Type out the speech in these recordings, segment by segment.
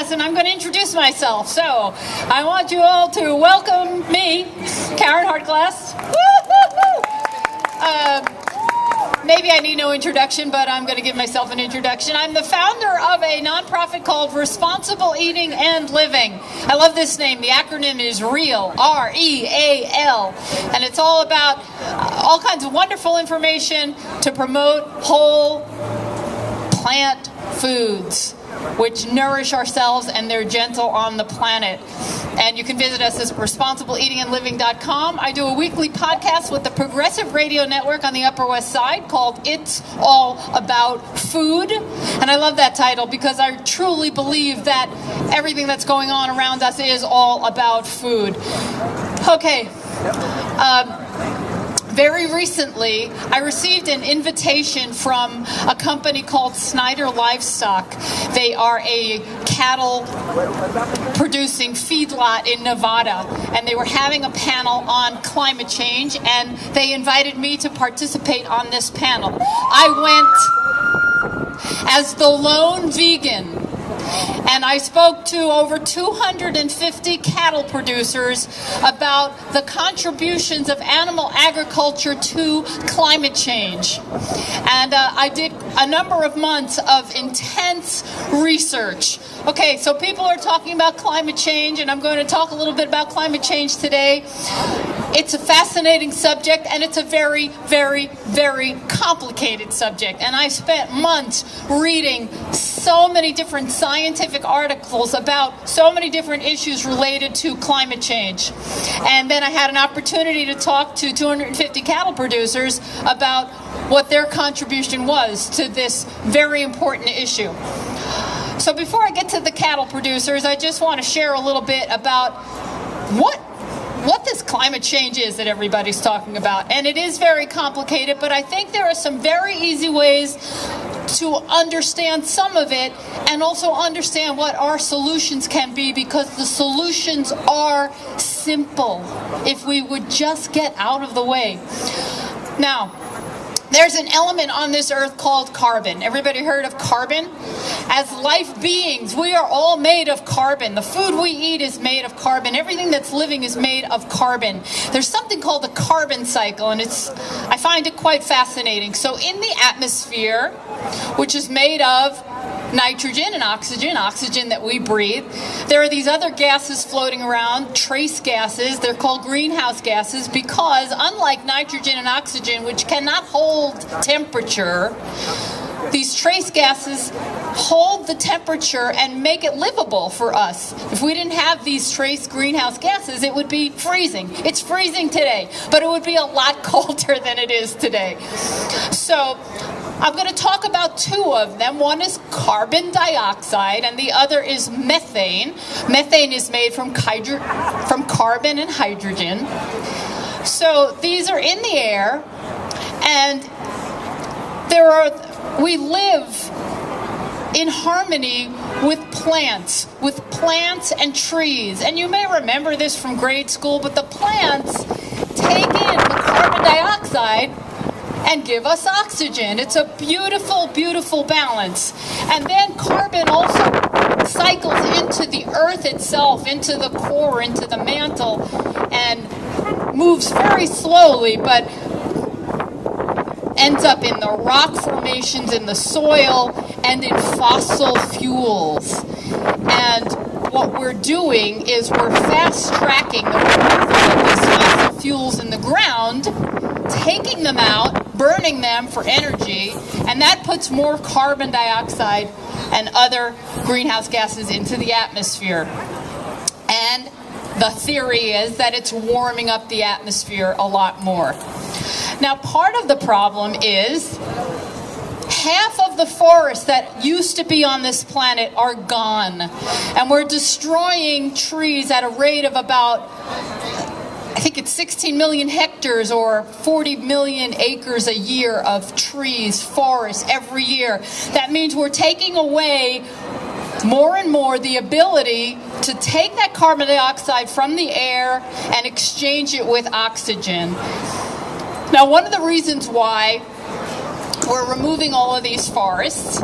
Hartglass, and I'm going to introduce myself. So, I want you all to welcome me, Caryn Hartglass. Maybe I need no introduction, but I'm going to give myself an introduction. I'm the founder of a nonprofit called Responsible Eating and Living. I love this name. The acronym is REAL, R-E-A-L. And it's all about all kinds of wonderful information to promote whole plant foods, which nourish ourselves and they're gentle on the planet. And you can visit us at responsibleeatingandliving.com. I do a weekly podcast with the Progressive Radio Network on the Upper West Side called It's All About Food. And I love that title because I truly believe that everything that's going on around us is all about food. Okay. Very recently, I received an invitation from a company called Snyder Livestock. They are a cattle producing feedlot in Nevada, and they were having a panel on climate change, and they invited me to participate on this panel. I went as the lone vegan, and I spoke to over 250 cattle producers about the contributions of animal agriculture to climate change. And I did a number of months of intense research. Okay, so people are talking about climate change, and I'm going to talk a little bit about climate change today. It's a fascinating subject, and it's a very, very, very complicated subject. And I spent months reading so many different scientific articles about so many different issues related to climate change. And then I had an opportunity to talk to 250 cattle producers about what their contribution was to this very important issue. So before I get to the cattle producers, I just want to share a little bit about what this climate change is that everybody's talking about. And it is very complicated, but I think there are some very easy ways to understand some of it and also understand what our solutions can be, because the solutions are simple if we would just get out of the way. Now, there's an element on this earth called carbon. Everybody heard of carbon? As life beings, we are all made of carbon. The food we eat is made of carbon. Everything that's living is made of carbon. There's something called the carbon cycle, and I find it quite fascinating. So in the atmosphere, which is made of nitrogen and oxygen that we breathe, there are these other gases floating around, trace gases. They're called greenhouse gases because unlike nitrogen and oxygen, which cannot hold temperature, these trace gases hold the temperature and make it livable for us. If we didn't have these trace greenhouse gases, it would be freezing. It's freezing today, but it would be a lot colder than it is today. So I'm going to talk about two of them. One is carbon dioxide and the other is methane. Methane is made from carbon and hydrogen. So these are in the air, and we live in harmony with plants and trees. And you may remember this from grade school, but the plants take in the carbon dioxide and give us oxygen. It's a beautiful, beautiful balance. And then carbon also cycles into the earth itself, into the core, into the mantle, and moves very slowly, but ends up in the rock formations, in the soil, and in fossil fuels. And what we're doing is we're fast-tracking the removal of these fossil fuels in the ground, taking them out, burning them for energy, and that puts more carbon dioxide and other greenhouse gases into the atmosphere. And the theory is that it's warming up the atmosphere a lot more. Now, part of the problem is half of the forests that used to be on this planet are gone. And we're destroying trees at a rate of about, I think it's 16 million hectares or 40 million acres a year of trees, forests every year. That means we're taking away more and more the ability to take that carbon dioxide from the air and exchange it with oxygen. Now, one of the reasons why we're removing all of these forests,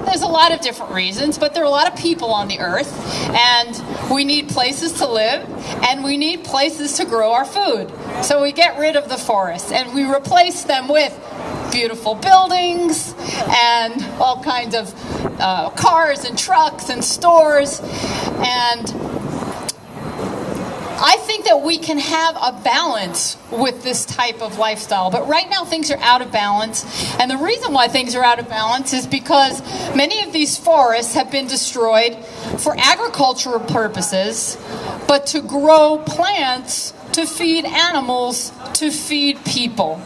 there's a lot of different reasons, but there are a lot of people on the earth, and we need places to live, and we need places to grow our food. So we get rid of the forests, and we replace them with beautiful buildings and all kinds of cars and trucks and stores. And I think that we can have a balance with this type of lifestyle, but right now things are out of balance. And the reason why things are out of balance is because many of these forests have been destroyed for agricultural purposes, but to grow plants, to feed animals, to feed people.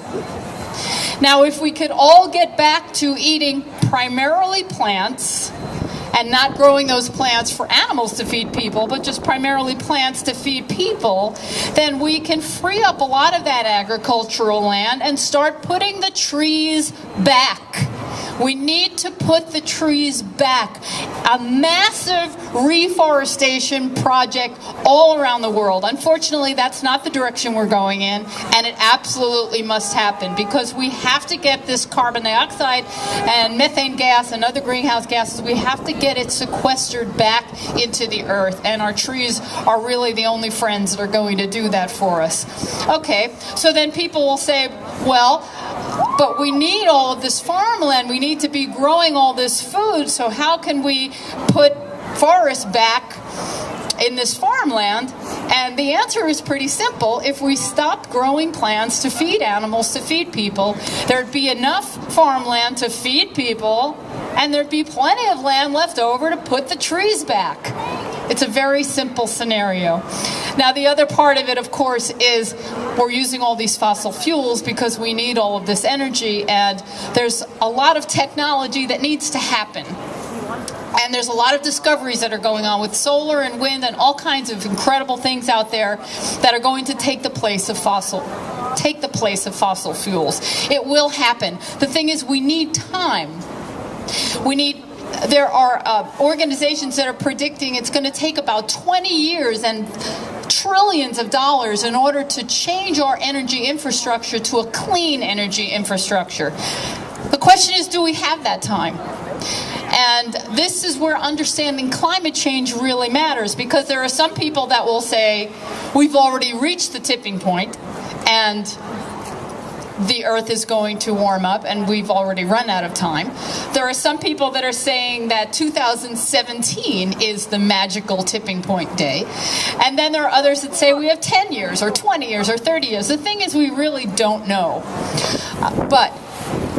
Now, if we could all get back to eating primarily plants and not growing those plants for animals to feed people, but just primarily plants to feed people, then we can free up a lot of that agricultural land and start putting the trees back. We need to put the trees back. A massive reforestation project all around the world. Unfortunately, that's not the direction we're going in, and it absolutely must happen because we have to get this carbon dioxide and methane gas and other greenhouse gases, we have to get it sequestered back into the earth, and our trees are really the only friends that are going to do that for us. Okay, so then people will say, well, but we need all of this farmland. We need to be growing all this food. So how can we put forests back in this farmland? And the answer is pretty simple. If we stopped growing plants to feed animals, to feed people, there'd be enough farmland to feed people, and there'd be plenty of land left over to put the trees back. It's a very simple scenario. Now, the other part of it, of course, is we're using all these fossil fuels because we need all of this energy, and there's a lot of technology that needs to happen. And there's a lot of discoveries that are going on with solar and wind and all kinds of incredible things out there that are going to take the place of fossil fuels. It will happen. The thing is, we need time. There are organizations that are predicting it's going to take about 20 years and trillions of dollars in order to change our energy infrastructure to a clean energy infrastructure. The question is, do we have that time? And this is where understanding climate change really matters, because there are some people that will say we've already reached the tipping point and the earth is going to warm up and we've already run out of time. There are some people that are saying that 2017 is the magical tipping point day. And then there are others that say we have 10 years or 20 years or 30 years. The thing is, we really don't know. But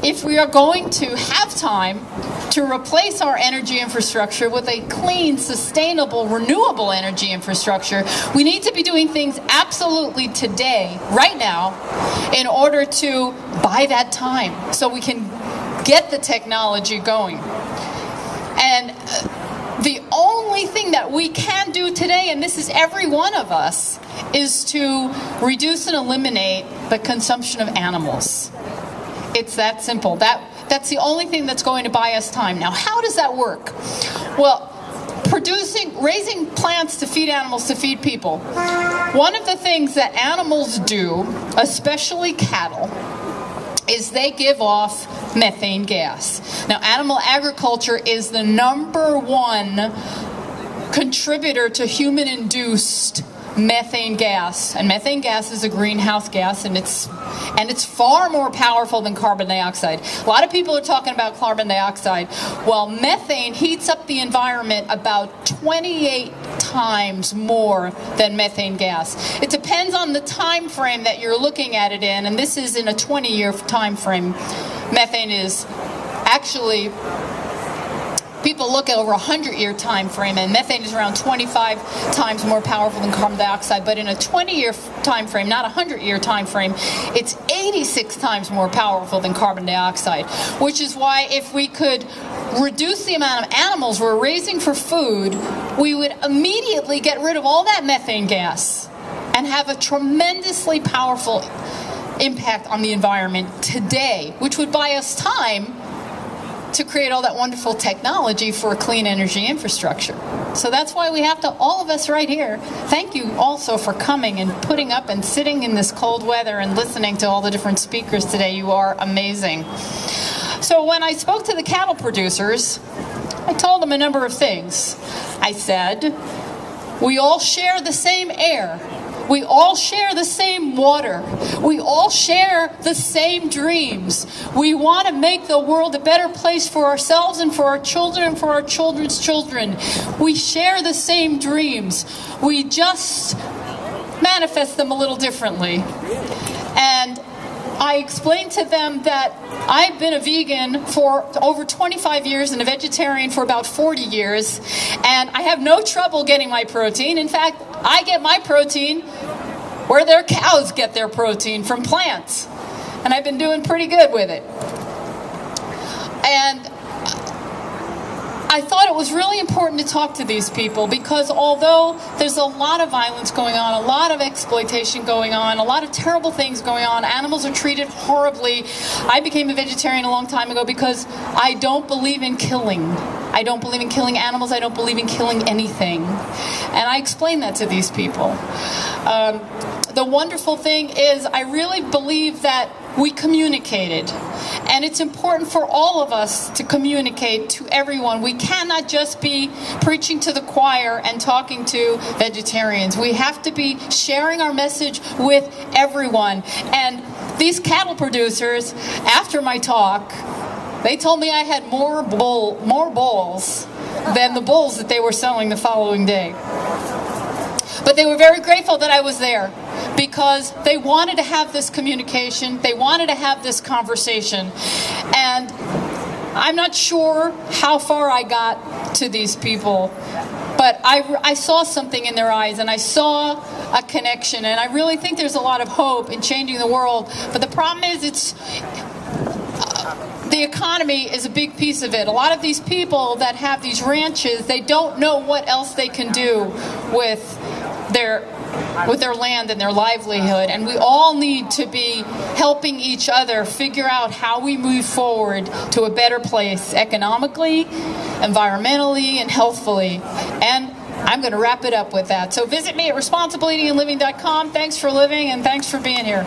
if we are going to have time to replace our energy infrastructure with a clean, sustainable, renewable energy infrastructure, we need to be doing things absolutely today, right now, in order to buy that time so we can get the technology going. And the only thing that we can do today, and this is every one of us, is to reduce and eliminate the consumption of animals. It's that simple. That's the only thing that's going to buy us time. Now, how does that work? Well, raising plants to feed animals, to feed people. One of the things that animals do, especially cattle, is they give off methane gas. Now, animal agriculture is the #1 contributor to human-induced methane gas, and methane gas is a greenhouse gas, and it's far more powerful than carbon dioxide. A lot of people are talking about carbon dioxide. Well, methane heats up the environment about 28 times more than methane gas. It depends on the time frame that you're looking at it in, and this is in a 20-year time frame. Methane is actually, people look at over a 100-year time frame, and methane is around 25 times more powerful than carbon dioxide. But in a 20-year time frame, not a 100-year time frame, it's 86 times more powerful than carbon dioxide. Which is why if we could reduce the amount of animals we're raising for food, we would immediately get rid of all that methane gas and have a tremendously powerful impact on the environment today, which would buy us time to create all that wonderful technology for a clean energy infrastructure. So that's why we have to, all of us right here, thank you also for coming and putting up and sitting in this cold weather and listening to all the different speakers today. You are amazing. So when I spoke to the cattle producers, I told them a number of things. I said, we all share the same air. We all share the same water. We all share the same dreams. We want to make the world a better place for ourselves and for our children and for our children's children. We share the same dreams. We just manifest them a little differently. And I explained to them that I've been a vegan for over 25 years and a vegetarian for about 40 years, and I have no trouble getting my protein. In fact, I get my protein where their cows get their protein, from plants. And I've been doing pretty good with it. And I thought it was really important to talk to these people, because although there's a lot of violence going on, a lot of exploitation going on, a lot of terrible things going on, animals are treated horribly. I became a vegetarian a long time ago because I don't believe in killing. I don't believe in killing animals. I don't believe in killing anything. And I explain that to these people. The wonderful thing is, I really believe that we communicated. And it's important for all of us to communicate to everyone. We cannot just be preaching to the choir and talking to vegetarians. We have to be sharing our message with everyone. And these cattle producers, after my talk, they told me I had more bulls than the bulls that they were selling the following day. But they were very grateful that I was there, because they wanted to have this communication, they wanted to have this conversation. And I'm not sure how far I got to these people, but I saw something in their eyes, and I saw a connection, and I really think there's a lot of hope in changing the world. But the problem is, the economy is a big piece of it. A lot of these people that have these ranches, they don't know what else they can do with their land and their livelihood, and we all need to be helping each other figure out how we move forward to a better place, economically, environmentally, and healthfully. And I'm going to wrap it up with that. So visit me at responsibleeatingandliving.com. Thanks for living, and thanks for being here.